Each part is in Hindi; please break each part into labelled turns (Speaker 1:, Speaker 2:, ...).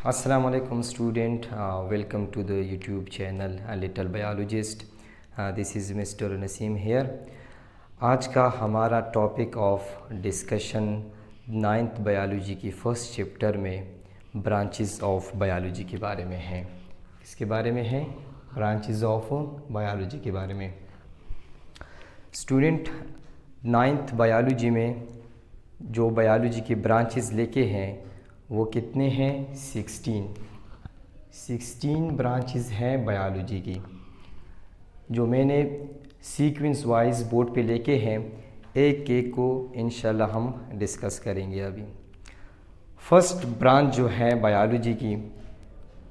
Speaker 1: Assalamu alaikum student, welcome to the YouTube channel A Little Biologist. This is Mr. Naseem here. आज का हमारा topic of discussion 9th biology की फर्स्ट चैप्टर में ब्रांचेस ऑफ बायोलॉजी के बारे में है। किसके बारे में है? ब्रांचेस ऑफ बायोलॉजी के बारे में। स्टूडेंट 9th बायोलॉजी में जो बायोलॉजी के ब्रांचेस लेके हैं वो कितने हैं? 16 ब्रांचेस हैं बायोलॉजी की, जो मैंने सीक्वेंस वाइज बोर्ड पे लेके हैं। एक एक को इंशाल्लाह हम डिस्कस करेंगे। अभी फर्स्ट ब्रांच जो है बायोलॉजी की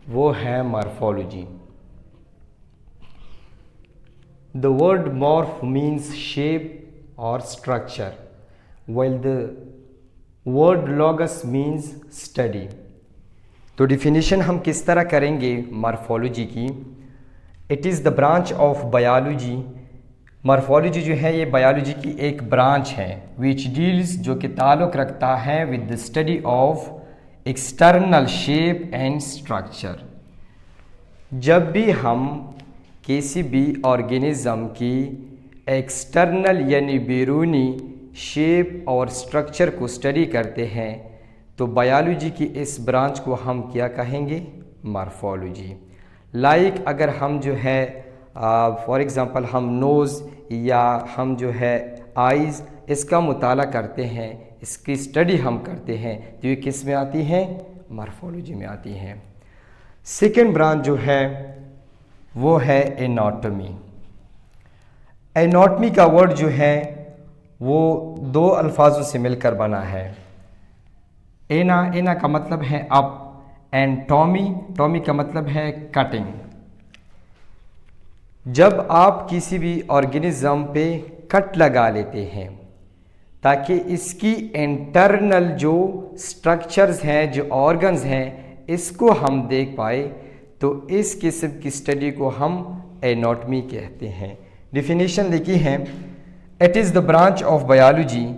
Speaker 1: वो है morphology. The word morph means shape और structure, while the word logos means study। तो डिफिनीशन हम किस तरह करेंगे मॉर्फोलॉजी की? It is the branch of biology. Morphology जो है ये बायोलॉजी की एक ब्रांच है विच डील्स, जो कि ताल्लुक़ रखता है with the study of external shape and structure. जब भी हम किसी भी ऑर्गेनिज़म की एक्सटर्नल यानी बैरूनी शेप और स्ट्रक्चर को स्टडी करते हैं तो बायोलॉजी की इस ब्रांच को हम क्या कहेंगे? मॉर्फोलॉजी। लाइक अगर हम जो है फॉर एग्ज़ाम्पल हम नोज़ या हम जो है आइज़, इसका मुताला करते हैं, इसकी स्टडी हम करते हैं, तो ये किस में आती हैं? मॉर्फोलॉजी में आती हैं। सेकेंड ब्रांच जो है वो है एनाटॉमी। एनाटॉमी का वर्ड जो है वो दो अल्फाजों से मिलकर बना है। एना का मतलब है अप एंड टॉमी का मतलब है कटिंग। जब आप किसी भी ऑर्गेनिज्म पे कट लगा लेते हैं ताकि इसकी इंटरनल जो स्ट्रक्चर्स हैं, जो ऑर्गन्स हैं, इसको हम देख पाए, तो इस किस्म की स्टडी को हम एनाटॉमी कहते हैं। डिफिनीशन लिखी है, it is the branch of biology.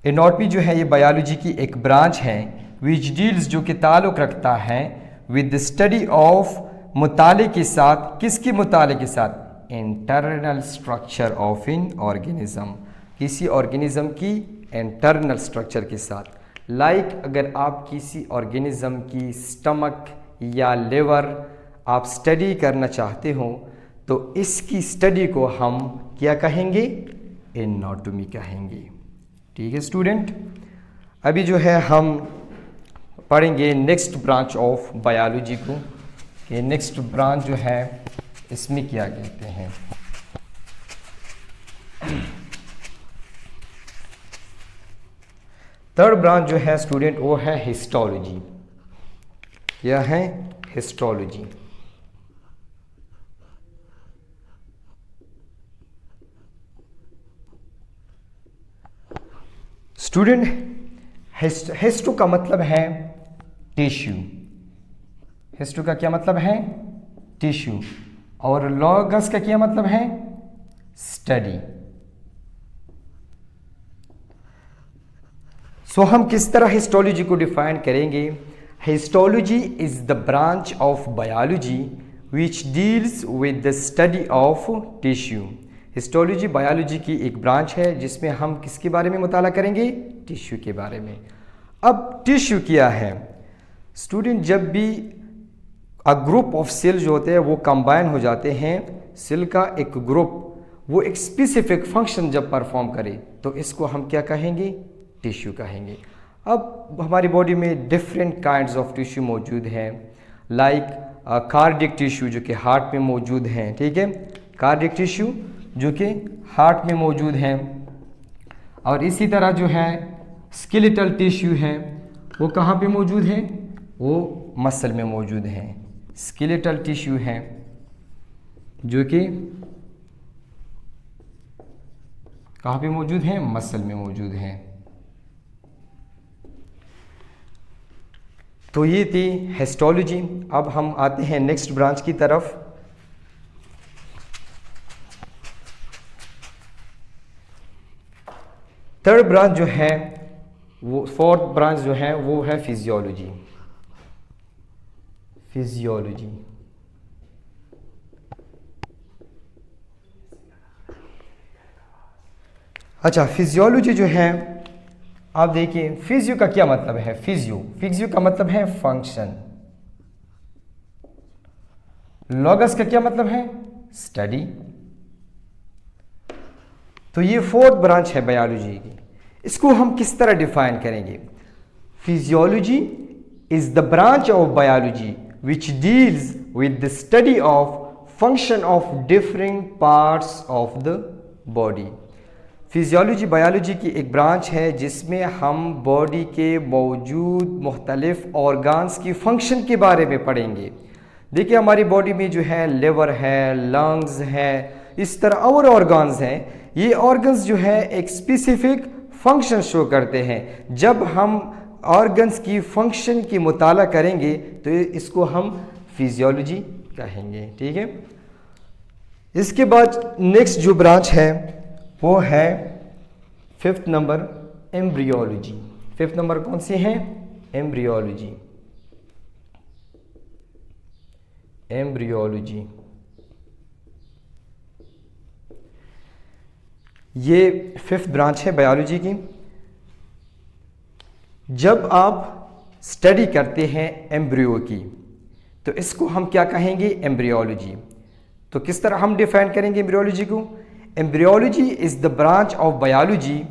Speaker 1: Anatomy जो है ये बायोलॉजी की एक ब्रांच है विच डील्स, जो कि ताल्लुक़ रखता है विद द स्टडी ऑफ, मुताले के साथ, किसकी मुताले के साथ? Internal structure of in organism, किसी ऑर्गेनिज़म की इंटरनल स्ट्रक्चर के साथ। लाइक अगर आप किसी ऑर्गेनिज़म की स्टमक या लिवर आप स्टडी करना चाहते हो तो इसकी स्टडी को हम क्या कहेंगे? एनाटॉमी कहेंगे। ठीक है स्टूडेंट, अभी जो है हम पढ़ेंगे नेक्स्ट ब्रांच ऑफ बायोलॉजी को। ये नेक्स्ट ब्रांच जो है इसमें क्या कहते हैं? थर्ड ब्रांच जो है स्टूडेंट वो है हिस्टोलॉजी। यह है हिस्टोलॉजी। स्टूडेंट हिस्टो का मतलब है टिश्यू। हिस्टो का क्या मतलब है? टिश्यू। और लॉगस का क्या मतलब है? स्टडी। सो हम किस तरह हिस्टोलॉजी को डिफाइन करेंगे? Histology is the branch of biology which deals with the study of tissue. Histology biology की एक ब्रांच है जिसमें हम किसके बारे में मुताला करेंगे? टिश्यू के बारे में। अब टिश्यू क्या है स्टूडेंट? जब भी ग्रुप ऑफ सेल जो होते हैं वो कंबाइन हो जाते हैं, सेल का एक ग्रुप वो एक स्पेसिफिक फंक्शन जब परफॉर्म करे तो इसको हम क्या कहेंगे? टिश्यू कहेंगे। अब हमारी बॉडी में डिफरेंट काइंड्स ऑफ टिश्यू मौजूद हैं, लाइक कार्डियक टिश्यू जो कि हार्ट में मौजूद हैं। ठीक है, कार्डियक टिश्यू जो कि हार्ट में मौजूद हैं। और इसी तरह जो है स्केलेटल टिश्यू है वो कहाँ पे मौजूद है? वो मसल में मौजूद हैं। स्केलेटल टिश्यू है जो कि कहाँ पे मौजूद हैं? मसल में मौजूद हैं। तो ये थी हिस्टोलॉजी। अब हम आते हैं नेक्स्ट ब्रांच की तरफ। थर्ड ब्रांच जो है वो, फोर्थ ब्रांच जो है वो है फिजियोलॉजी। फिजियोलॉजी। अच्छा, फिजियोलॉजी जो है, आप देखिए फिजियो का क्या मतलब है। फिजियो का मतलब है फंक्शन। लॉगस का क्या मतलब है, स्टडी। तो ये फोर्थ ब्रांच है बायोलॉजी की। इसको हम किस तरह डिफाइन करेंगे। Physiology is the branch of biology which deals with the study of function of different parts of the body. Physiology biology की एक ब्रांच है जिसमें हम बॉडी के मौजूद मुख्तलिफ ऑर्गन्स की फंक्शन के बारे में पढ़ेंगे। देखिए हमारी बॉडी में जो है लिवर है, लंग्स है, इस तरह और ऑर्गन्स हैं। ये ऑर्गन्स जो है एक स्पेसिफिक फंक्शन शो करते हैं। जब हम ऑर्गन्स की फंक्शन की मुताला करेंगे तो इसको हम फिजियोलॉजी कहेंगे। ठीक है। इसके बाद नेक्स्ट जो ब्रांच है वो है fifth number embryology. Fifth number कौन सी है, एम्ब्रियोलॉजी। एम्ब्रियोलॉजी ये फिफ्थ ब्रांच है बायोलॉजी की। जब आप स्टडी करते हैं एम्ब्रियो की तो इसको हम क्या कहेंगे, एम्ब्रियोलॉजी। तो किस तरह हम डिफाइन करेंगे एम्ब्रियोलॉजी को। Embryology is the branch of biology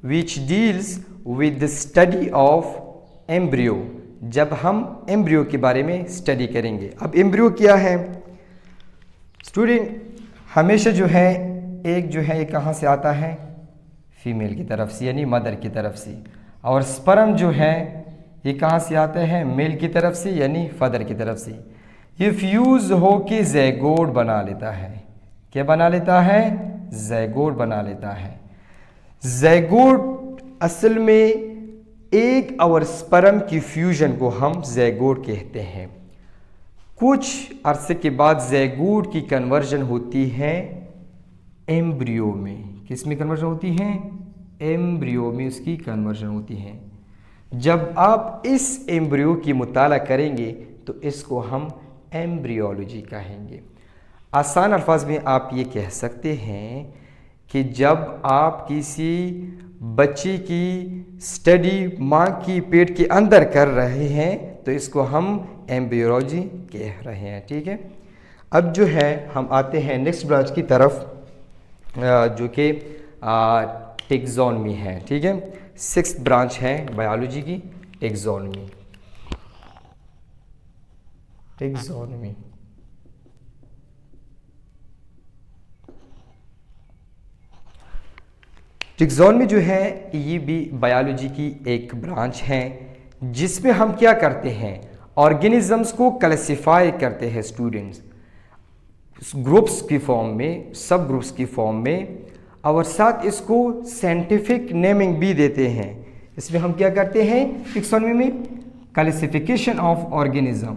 Speaker 1: which deals with the study of embryo. जब हम एम्ब्रियो के बारे में स्टडी करेंगे। अब एम्ब्रियो क्या है स्टूडेंट, हमेशा जो है एक जो है ये कहाँ से आता है, फीमेल की तरफ से यानी मदर की तरफ से, और स्पर्म जो है ये कहाँ से आता है, मेल की तरफ से यानी फादर की तरफ से। ये फ्यूज हो के ज़ैगोट बना लेता है। क्या बना लेता है, ज़ैगोट बना लेता है। ज़ैगोट असल में एक और स्पर्म की फ्यूजन को हम ज़ैगोट कहते हैं। कुछ अरसे के बाद ज़ैगोट की कन्वर्जन होती है एम्ब्रियो में। किस में कन्वर्जन होती है, एम्ब्रियो में उसकी कन्वर्जन होती है। जब आप इस एम्ब्रियो की मुताला करेंगे तो इसको हम एम्ब्रियोलॉजी कहेंगे। आसान अल्फाज में आप ये कह सकते हैं कि जब आप किसी बच्चे की स्टडी माँ की पेट के अंदर कर रहे हैं तो इसको हम एम्ब्रियोलॉजी कह रहे हैं। ठीक है। अब जो है हम आते हैं नेक्स्ट ब्रांच की तरफ जो कि टेक्सोनमी है। ठीक है। सिक्स्थ ब्रांच है बायोलॉजी की, टेक्सोनमी। टेक्सोनमी टेक्सोनमी जो है ये भी बायोलॉजी की एक ब्रांच है जिसमें हम क्या करते हैं, ऑर्गेनिजम्स को क्लासिफाई करते हैं स्टूडेंट्स, ग्रुप्स की फॉर्म में, सब ग्रुप्स की फॉर्म में, और साथ इसको साइंटिफिक नेमिंग भी देते हैं। इसमें हम क्या करते हैं टेक्सोनमी में, classification of organism,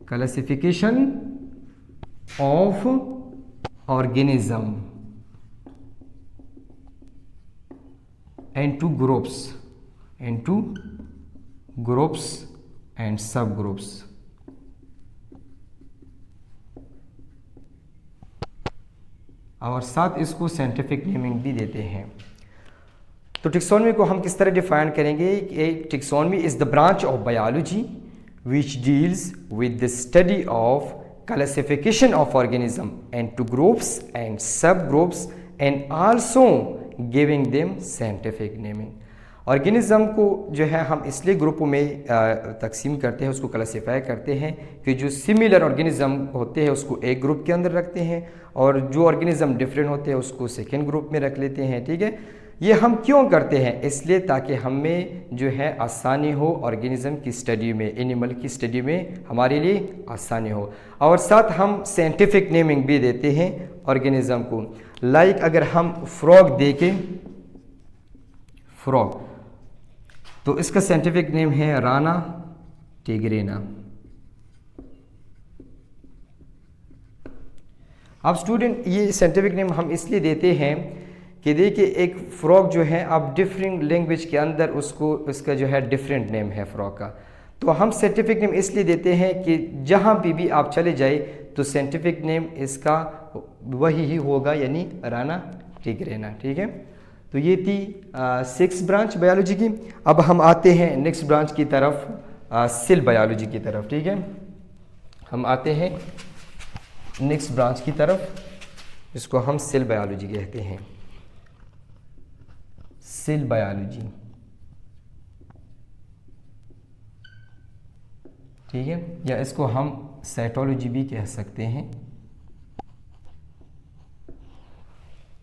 Speaker 1: classification of organism into groups and subgroups। और साथ इसको साइंटिफिक नेमिंग भी देते हैं। तो टेक्सोनमी को हम किस तरह डिफाइन करेंगे कि taxonomy is the branch of biology which deals with the study of classification of organism into groups and subgroups and also giving them scientific naming. Organism को जो है हम इसलिए ग्रुपों में तकसीम करते हैं, उसको क्लासीफाई करते हैं कि जो सिमिलर ऑर्गेनिज्म होते हैं उसको एक ग्रुप के अंदर रखते हैं और जो ऑर्गेनिज्म डिफरेंट होते हैं उसको सेकेंड ग्रुप में रख लेते हैं। ठीक है। ये हम क्यों करते हैं, इसलिए ताकि हमें जो है आसानी हो ऑर्गेनिज्म की स्टडी में, एनिमल की स्टडी में हमारे लिए आसानी हो, और साथ हम साइंटिफिक नेमिंग भी देते हैं ऑर्गेनिज्म को। लाइक अगर हम फ्रॉग देखें, फ्रॉग तो इसका साइंटिफिक नेम है राना टिग्रिना। अब स्टूडेंट ये साइंटिफिक नेम हम इसलिए देते हैं कि देखिए एक फ्रॉग जो है आप डिफरेंट लैंग्वेज के अंदर उसको, इसका जो है डिफरेंट नेम है फ्रॉग का। तो हम साइंटिफिक नेम इसलिए देते हैं कि जहाँ भी आप चले जाए तो साइंटिफिक नेम इसका वही ही होगा, यानी राना टिग्रिना। ठीक है, तो ये थी 6 ब्रांच बायोलॉजी की। अब हम आते हैं नेक्स्ट ब्रांच की तरफ, सेल बायोलॉजी की तरफ। ठीक है, हम आते हैं नेक्स्ट ब्रांच की तरफ, जिसको हम सेल बायोलॉजी कहते हैं। सेल बायोलॉजी, ठीक है, या इसको हम साइटोलॉजी भी कह सकते हैं।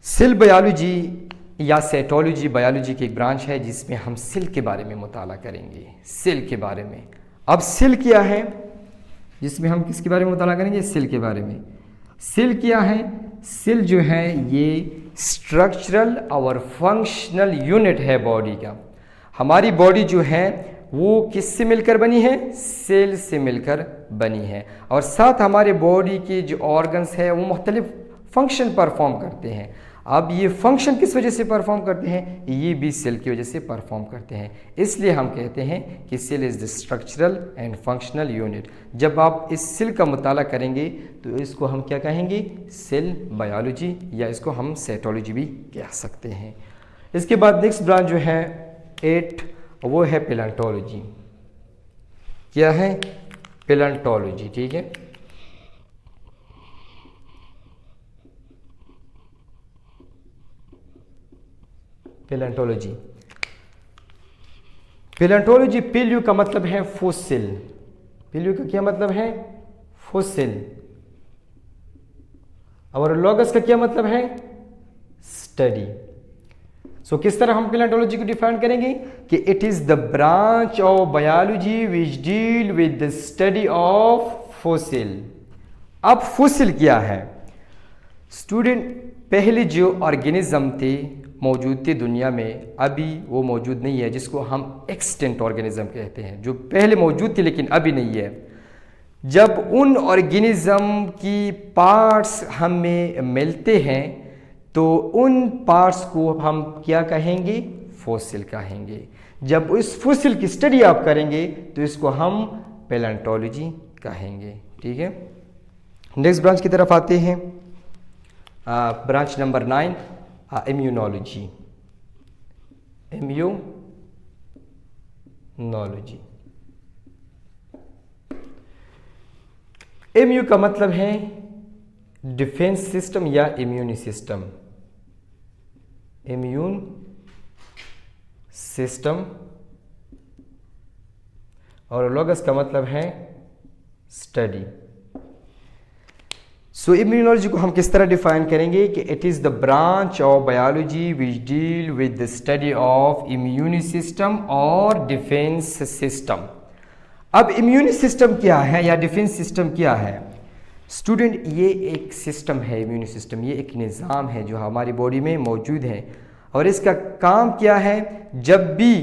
Speaker 1: सेल बायोलॉजी या साइटोलॉजी बायोलॉजी की एक ब्रांच है जिसमें हम सेल के बारे में मुताला करेंगे, सेल के बारे में। अब सेल क्या है, जिसमें हम किसके बारे में मुताला करेंगे, सेल के बारे में। सेल क्या है, सेल जो है ये स्ट्रक्चरल और फंक्शनल यूनिट है बॉडी का। हमारी बॉडी जो है वो किससे मिलकर बनी है, सेल से मिलकर बनी है, और साथ हमारे बॉडी के जो ऑर्गन्स है वो मुख्तलिफ फंक्शन परफॉर्म करते हैं। अब ये फंक्शन किस वजह से परफॉर्म करते हैं, ये भी सेल की वजह से परफॉर्म करते हैं। इसलिए हम कहते हैं कि cell is the structural and functional unit. जब आप इस सेल का मुताला करेंगे तो इसको हम क्या कहेंगे, सेल बायोलॉजी, या इसको हम साइटोलॉजी भी कह सकते हैं। इसके बाद नेक्स्ट ब्रांच जो है 8, वो है पैलेंटोलॉजी। क्या है, पैलेंटोलॉजी। ठीक है, पैलेंटोलॉजी। पैलेंटोलॉजी, पेलियो का मतलब है फोसिल। पेलियो का क्या मतलब है, फोसिल। और लॉगस का क्या मतलब है, स्टडी। सो किस तरह हम पैलेंटोलॉजी को डिफाइन करेंगे कि it is the branch of biology which deal with the study of fossil. अब फोसिल क्या है स्टूडेंट, पहले जो ऑर्गेनिज्म थे मौजूद थे दुनिया में, अभी वो मौजूद नहीं है, जिसको हम एक्सटेंट ऑर्गेनिज्म कहते हैं, जो पहले मौजूद थी लेकिन अभी नहीं है। जब उन ऑर्गेनिज्म की पार्ट्स हमें मिलते हैं तो उन पार्ट्स को हम क्या कहेंगे, फोसिल कहेंगे। जब इस फोसिल की स्टडी आप करेंगे तो इसको हम पैलेंटोलॉजी कहेंगे। ठीक है, नेक्स्ट ब्रांच की तरफ आते हैं, ब्रांच नंबर 9, इम्यूनोलॉजी। इम्यूनोलॉजी, इम्यू का मतलब है डिफेंस सिस्टम या इम्यून सिस्टम। इम्यून सिस्टम, और लॉगस का मतलब है स्टडी। सो इम्यूनोलॉजी को हम किस तरह डिफाइन करेंगे कि it is the branch of biology which deal with the study of immune system और डिफेंस सिस्टम। अब इम्यून सिस्टम क्या है या डिफेंस सिस्टम क्या है स्टूडेंट, ये एक सिस्टम है। इम्यून सिस्टम ये एक निज़ाम है जो हमारी बॉडी में मौजूद है, और इसका काम क्या है, जब भी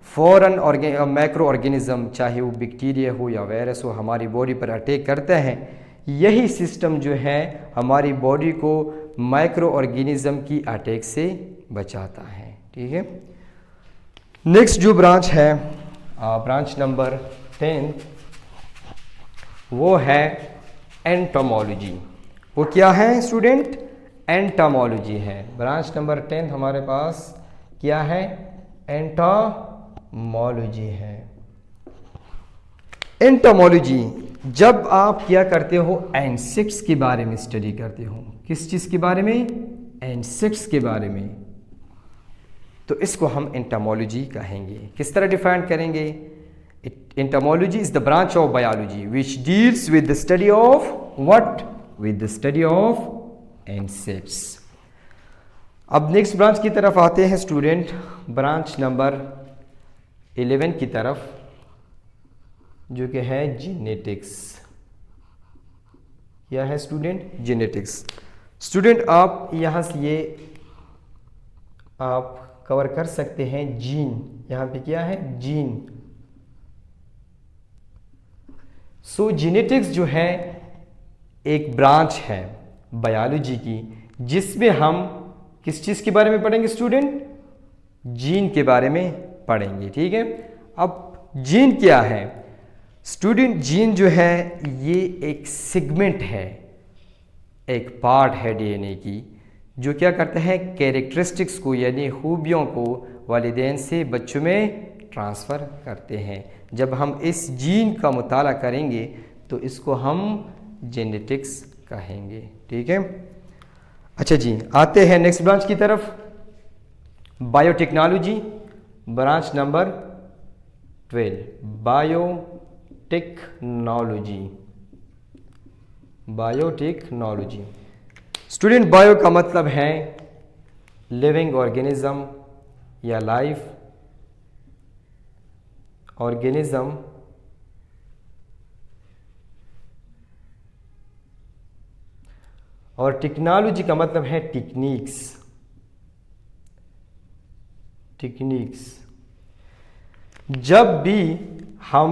Speaker 1: फॉरेन मैक्रो ऑर्गेनिज्म, चाहे वो बैक्टीरिया हो या वायरस हो, हमारी बॉडी पर अटैक करता है, यही सिस्टम जो है हमारी बॉडी को माइक्रो ऑर्गेनिज्म की अटैक से बचाता है। ठीक है, नेक्स्ट जो ब्रांच है, ब्रांच नंबर 10, वो है एंटोमोलॉजी। वो क्या है स्टूडेंट, एंटोमोलॉजी है। ब्रांच नंबर 10 हमारे पास क्या है, एंटोमोलॉजी है। एंटोमोलॉजी, जब आप क्या करते हो, इंसेक्ट्स के बारे में स्टडी करते हो। किस चीज़ के बारे में, इंसेक्ट्स के बारे में, तो इसको हम एंटोमोलॉजी कहेंगे। किस तरह डिफाइन करेंगे, entomology is the branch of biology which deals with the study of what, with the study of insects. अब नेक्स्ट ब्रांच की तरफ आते हैं स्टूडेंट, ब्रांच नंबर 11 की तरफ, जो कि है जेनेटिक्स। क्या है स्टूडेंट, जेनेटिक्स। स्टूडेंट आप यहां से ये आप कवर कर सकते हैं, जीन। यहां पे क्या है, जीन। सो जेनेटिक्स जो है एक ब्रांच है बायोलॉजी की, जिसमें हम किस चीज़ के बारे में पढ़ेंगे स्टूडेंट, जीन के बारे में पढ़ेंगे। ठीक है, अब जीन क्या है, स्टूडेंट जीन जो है ये एक सेगमेंट है, एक पार्ट है डीएनए की, जो क्या करता है, कैरेक्टरिस्टिक्स को यानी खूबियों को वालिदैन से बच्चों में ट्रांसफ़र करते हैं। जब हम इस जीन का मुताला करेंगे तो इसको हम जेनेटिक्स कहेंगे। ठीक है, अच्छा जी, आते हैं नेक्स्ट ब्रांच की तरफ, biotechnology, branch number 12, biotechnology. Biotechnology student, bio का मतलब है लिविंग ऑर्गेनिज्म या लाइफ ऑर्गेनिज्म, और टेक्नोलॉजी का मतलब है टेक्निक्स। टेक्निक्स जब भी हम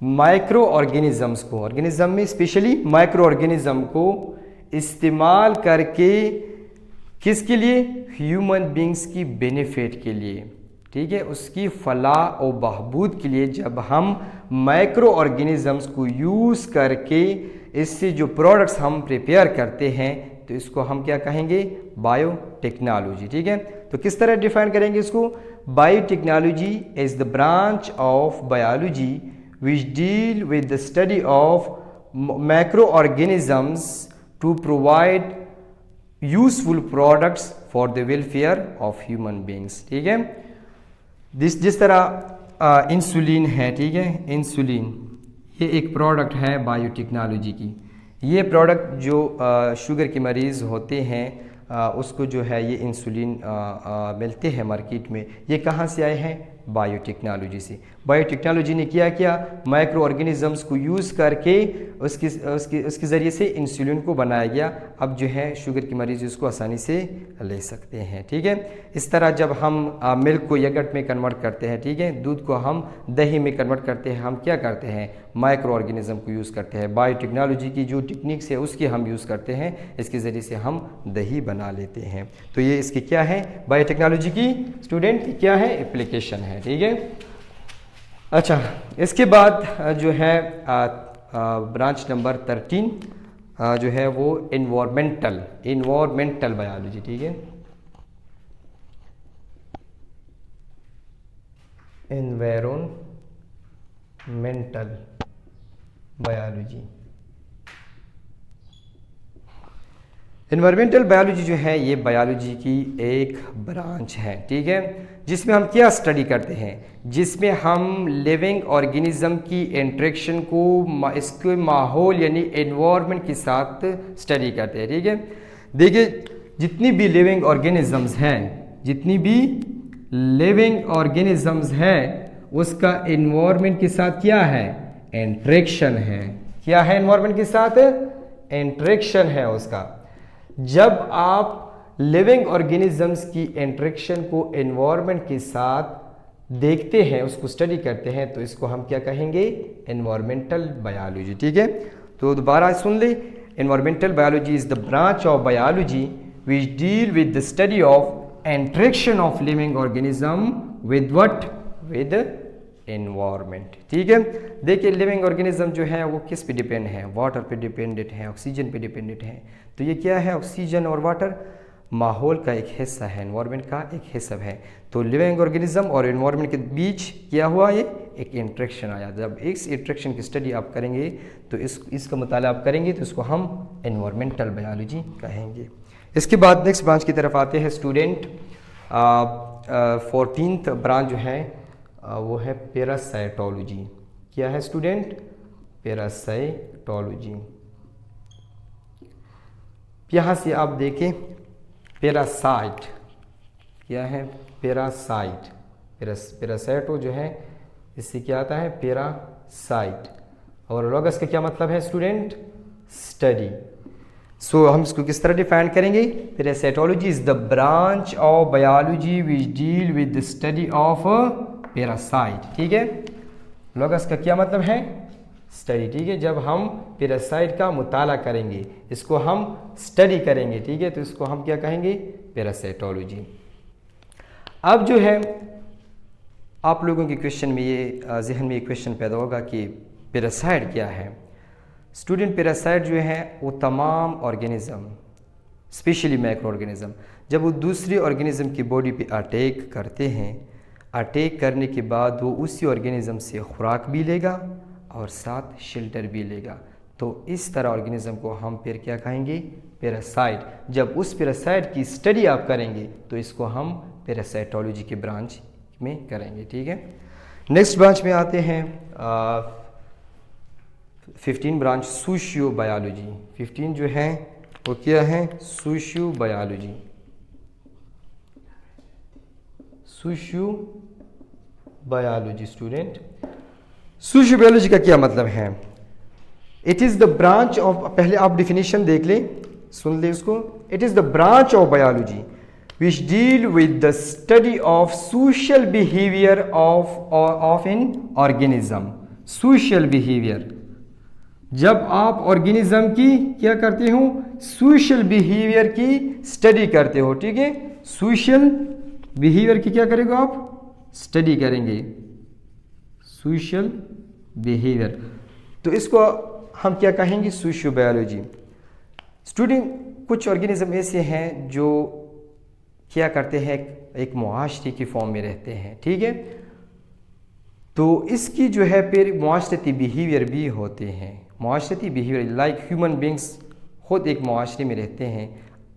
Speaker 1: माइक्रो ऑर्गेनिजम्स को, ऑर्गेनिज्म में स्पेशली माइक्रो ऑर्गेनिज्म को इस्तेमाल करके किसके लिए, ह्यूमन बींग्स की बेनिफिट के लिए, ठीक है, उसकी फलाह और बहबूद के लिए, जब हम माइक्रो ऑर्गेनिजम्स को यूज़ करके इससे जो प्रोडक्ट्स हम प्रिपेयर करते हैं तो इसको हम क्या कहेंगे, बायोटेक्नोलॉजी। ठीक है, तो किस तरह डिफाइन करेंगे इसको, biotechnology is the branch of biology which deal with the study of macro organisms to provide useful products for the welfare of human beings. ठीक है, जिस तरह इंसुलिन है, ठीक है, इंसुलिन ये एक प्रोडक्ट है बायोटेक्नोलॉजी की। ये प्रोडक्ट जो शुगर के मरीज़ होते हैं उसको जो है ये इंसुलिन मिलते हैं मार्केट में, ये कहाँ से आए हैं, बायोटेक्नोलॉजी से। बायोटेक्नोलॉजी ने क्या माइक्रो ऑर्गेनिजम्स को यूज़ करके उसके ज़रिए से इंसुलिन को बनाया गया। अब जो है शुगर के मरीज़ उसको आसानी से ले सकते हैं। ठीक है, इस तरह जब हम मिल्क को यगर्ट में कन्वर्ट करते हैं, ठीक है, दूध को हम दही में कन्वर्ट करते हैं, हम क्या करते हैं, माइक्रो ऑर्गेनिज्म को यूज़ करते हैं। बायोटेक्नोलॉजी की जो टेक्निक्स है उसकी हम यूज़ करते हैं, इसके ज़रिए से हम दही बना लेते हैं। तो ये इसकी क्या है, बायोटेक्नोलॉजी की स्टूडेंट क्या है, एप्लीकेशन है। ठीक है, अच्छा, इसके बाद जो है ब्रांच नंबर 13 जो है वो इन्वायरमेंटल बायोलॉजी। ठीक है, एनवायरमेंटल बायोलॉजी। एनवायरमेंटल बायोलॉजी जो है ये बायोलॉजी की एक ब्रांच है। ठीक है, जिसमें हम क्या स्टडी करते हैं, जिसमें हम लिविंग ऑर्गेनिज्म की इंटरेक्शन को इसके माहौल यानी एनवायरनमेंट के साथ स्टडी करते हैं। ठीक है, देखिए जितनी भी लिविंग ऑर्गेनिजम्स हैं, जितनी भी लिविंग ऑर्गेनिजम्स हैं उसका एनवायरनमेंट के साथ क्या है, इंटरेक्शन है। क्या है, एनवायरनमेंट के साथ इंटरेक्शन है उसका। जब आप लिविंग ऑर्गेनिजम्स की इंटरेक्शन को एनवायरनमेंट के साथ देखते हैं, उसको स्टडी करते हैं, तो इसको हम क्या कहेंगे, एनवायरमेंटल बायोलॉजी। ठीक है, तो दोबारा सुन ले, environmental biology is the branch of biology which deal with the study of interaction of living organism with what, with environment. ठीक है, देखिए लिविंग ऑर्गेनिज्म जो है वो किस पे डिपेंड है, वाटर पे डिपेंडेंट है, ऑक्सीजन पे डिपेंडेंट है। तो ये क्या है, ऑक्सीजन और वाटर माहौल का एक हिस्सा है, एनवायरनमेंट का एक हिस्सा है। तो लिविंग ऑर्गेनिज्म और एनवायरनमेंट के बीच क्या हुआ, ये एक इंटरेक्शन आया। जब इस इंटरेक्शन की स्टडी आप करेंगे तो इसका मुताला आप करेंगे तो इसको हम एनवायरमेंटल बायोलॉजी कहेंगे। इसके बाद नेक्स्ट ब्रांच की तरफ आते हैं स्टूडेंट। 14th ब्रांच जो है वो है पैरासाइटोलॉजी। क्या है स्टूडेंट, पैरासाइटोलॉजी। यहाँ से आप देखें पैरासाइट, क्या है, पैरासाइट, पैरासाइटो जो है इससे क्या आता है, पैरासाइट, और लॉगस का क्या मतलब है स्टूडेंट, स्टडी। सो हम इसको किस तरह डिफाइन करेंगे, parasitology is the branch of biology which deal with the study of parasite. ठीक है, लॉगस का क्या मतलब है, स्टडी। ठीक है, जब हम पैरासाइट का मुताला करेंगे, इसको हम स्टडी करेंगे, ठीक है, तो इसको हम क्या कहेंगे, पैरासाइटोलॉजी। अब जो है आप लोगों के क्वेश्चन में ये जहन में एक क्वेश्चन पैदा होगा कि पैरासाइट क्या है? स्टूडेंट, पैरासाइट जो है वो तमाम ऑर्गेनिज़म, स्पेशली माइक्रो ऑर्गेनिज़म, जब वो दूसरे ऑर्गेनिज़म की बॉडी पे अटैक करते हैं, अटैक करने के बाद वो उसी ऑर्गेनिज़म से खुराक भी लेगा और साथ शेल्टर भी लेगा। तो इस तरह ऑर्गेनिज़म को हम फिर क्या कहेंगे? पैरासाइट। जब उस पैरासाइट की स्टडी आप करेंगे तो इसको हम पैरासाइटोलॉजी के ब्रांच में करेंगे। ठीक है, नेक्स्ट ब्रांच में आते हैं 15 ब्रांच सोशियो बायोलॉजी। 15 जो है वो क्या है? Socio biology. Socio biology student, socio biology का क्या मतलब है? It is the branch of, पहले आप डिफिनेशन देख लें, सुन ले उसको। It is the branch of biology which deal with the study of social behavior of an organism। social behavior, जब आप ऑर्गेनिज्म की क्या करते हो? सोशल बिहेवियर की स्टडी करते हो। ठीक है, सोशल बिहेवियर की क्या करेंगे आप? स्टडी करेंगे, सोशल बिहेवियर। तो इसको हम क्या कहेंगे? Socio biology. स्टूडेंट, कुछ ऑर्गेनिज्म ऐसे हैं जो क्या करते हैं? एक मुआशरे की फॉर्म में रहते हैं। ठीक है, तो इसकी जो है फिर मुआशरती बिहेवियर भी होते हैं। मुआशरती बिहेवियर लाइक ह्यूमन बींग्स खुद एक मुआशरे में रहते हैं।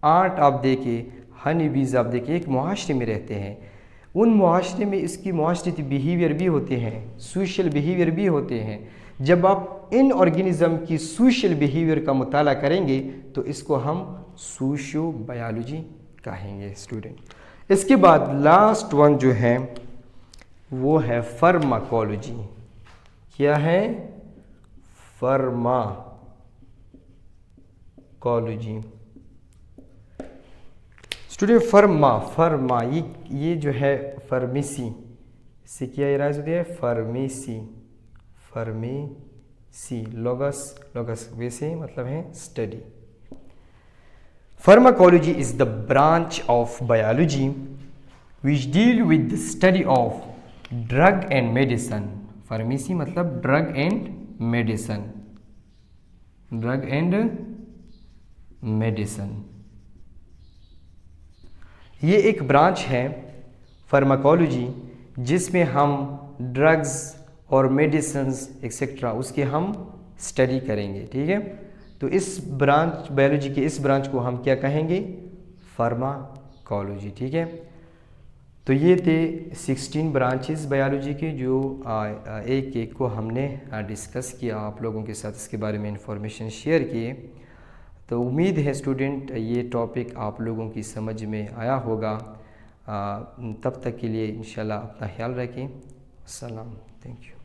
Speaker 1: आंट आप देखें, हनी बीज आप देखें, एक मुआशरे में रहते हैं। उन मुआशरे में इसकी मुआशरती बिहेवियर भी होते हैं, सोशल बिहेवियर भी होते हैं। जब आप इन ऑर्गेनिज़म की सोशल बिहेवियर का मुताला करेंगे तो इसको हम सोशियो बायोलॉजी कहेंगे स्टूडेंट। इसके बाद लास्ट वन जो है वो है फार्माकोलॉजी। क्या है? Pharmacology student. फर्मा ये जो है फार्मेसी, इससे क्या इराज होती है? फार्मेसी लोगस वैसे मतलब है study. Pharmacology is the branch of biology which deal with the study of drug and medicine। Pharmacy मतलब drug and medicine, drug and medicine। ये एक ब्रांच है फार्माकोलॉजी जिसमें हम ड्रग्स और मेडिसिन्स एक्सेट्रा उसके हम स्टडी करेंगे। ठीक है, तो इस ब्रांच बायोलॉजी के इस ब्रांच को हम क्या कहेंगे? फार्माकोलॉजी। ठीक है, तो ये थे 16 ब्रांचेस बायोलॉजी के जो एक एक को हमने डिस्कस किया, आप लोगों के साथ इसके बारे में इंफॉर्मेशन शेयर किए। तो उम्मीद है स्टूडेंट ये टॉपिक आप लोगों की समझ में आया होगा। तब तक के लिए इंशाल्लाह अपना ख्याल रखें। अस्सलाम, थैंक यू।